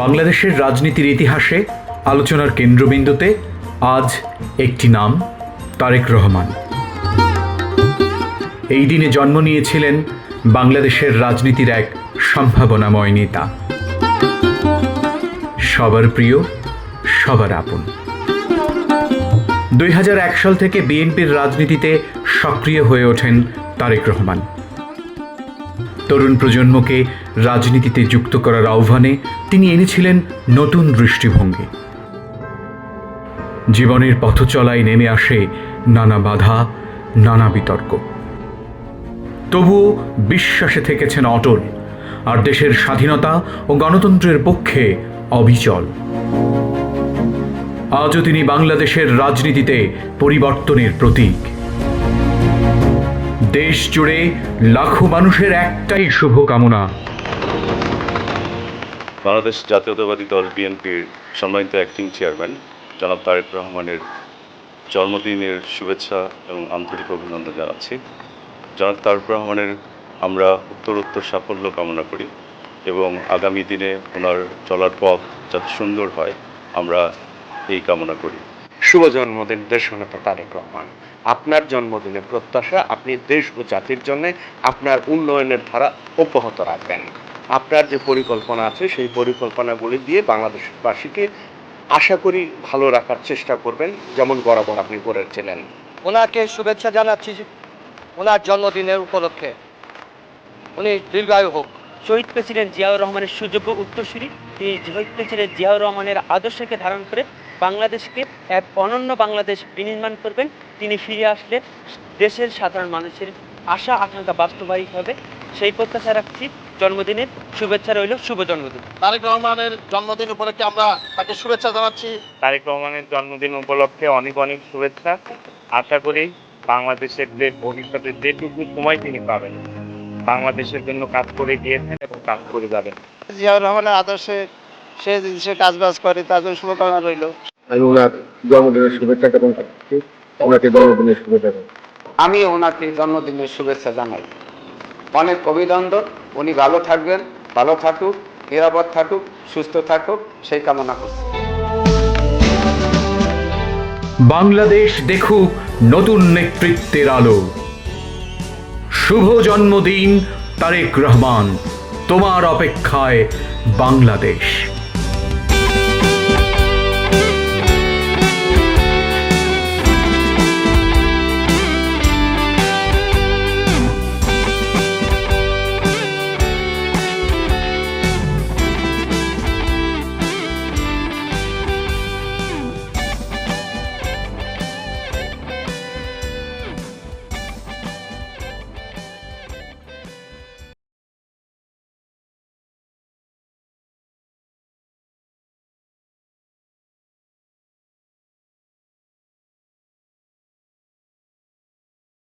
বাংলাদেশের রাজনীতির ইতিহাসে আলোচনার কেন্দ্রবিন্দুতে আজ একটি নাম, তারেক রহমান। এই দিনে জন্ম নিয়েছিলেন বাংলাদেশের রাজনীতির এক সম্ভাবনাময় নেতা, সবার প্রিয়, সবার আপন। 2001 সাল থেকে বিএনপির রাজনীতিতে সক্রিয় হয়ে ওঠেন তারেক রহমান। তরুণ প্রজন্মকে রাজনীতিতে যুক্ত করার আহ্বানে তিনি এনেছিলেন নতুন দৃষ্টিভঙ্গি। জীবনের পথচলায় নেমে আসে নানা বাধা, নানা বিতর্ক। তবুও বিশ্বাসে থেকেছেন অটল, আর দেশের স্বাধীনতা ও গণতন্ত্রের পক্ষে অবিচল। আজও তিনি বাংলাদেশের রাজনীতিতে পরিবর্তনের প্রতীক। দেশ জুড়ে লাখো মানুষের একটাই শুভকামনা, বাংলাদেশ জাতীয়তাবাদী দল বিএনপির সম্মানিত অ্যাক্টিং চেয়ারম্যান জনাব তারেক রহমানের জন্মদিনের শুভেচ্ছা এবং আন্তরিক অভিনন্দন জানাচ্ছি। জনাব তারেক রহমানের আমরা উত্তরোত্তর সাফল্য কামনা করি এবং আগামী দিনে ওনার চলার পথ যাতে সুন্দর হয় আমরা এই কামনা করি। শুভ জন্মদিন দেশনেতা তারেক রহমান। আপনার জন্মদিনের প্রত্যাশা আপনি দেশ ও জাতির জন্য আপনার উন্নয়নের ধারা অব্যাহত রাখবেন। আপনার যে পরিকল্পনা আছে সেই পরিকল্পনাগুলি দিয়ে বাংলাদেশবাসীকে আশা করি ভালো রাখার চেষ্টা করবেন, যেমন বরাবর আপনি করেছিলেন। ওনাকে শুভেচ্ছা জানাচ্ছি ওনার জন্মদিনের উপলক্ষে। উনি দীর্ঘায়ু হোক। শহীদ প্রেসিডেন্ট জিয়াউর রহমানের সুযোগ্য উত্তরসূরি, তিনি শহীদ প্রেসিডেন্ট জিয়াউর রহমানের আদর্শকে ধারণ করে বাংলাদেশকে এক অনন্য বাংলাদেশ বিনির্মাণ করবেন। তিনি ফিরে আসলে দেশের সাধারণ মানুষের আশা আকাঙ্ক্ষা বাস্তবায়িত হবে, সেই প্রত্যাশা রাখছি। জন্মদিনের শুভেচ্ছা রইল, শুভ জন্মদিন। তারেক রহমানের জন্মদিন উপলক্ষে আমরা তাকে শুভেচ্ছা জানাচ্ছি। তারেক রহমানের জন্মদিন উপলক্ষে অনেক অনেক শুভেচ্ছা। আশা করি বাংলাদেশের যে ভবিষ্যতে যেটুকু সময় তিনি পাবেন বাংলাদেশের জন্য কাজ করে গিয়েছেন এবং কাজ করে যাবেন। জিয়াউর রহমানের আদর্শে সে কাজবাজ করে, তার জন্য শুভকামনা রইল। আমি ওনার জন্মদিনের শুভেচ্ছা জ্ঞাপন করছি। ওনাকে জন্মদিনের শুভেচ্ছা। আমি ওনাকে জন্মদিনের শুভেচ্ছা জানাই, অনেক অভিনন্দন। উনি ভালো থাকবেন, ভালো থাকুক, নিরাপদ থাকুক, সুস্থ থাকুক, সেই কামনা করছি। বাংলাদেশ দেখুক নতুন নেতৃত্বের আলো। শুভ জন্মদিন তারেক রহমান, তোমার অপেক্ষায় বাংলাদেশ।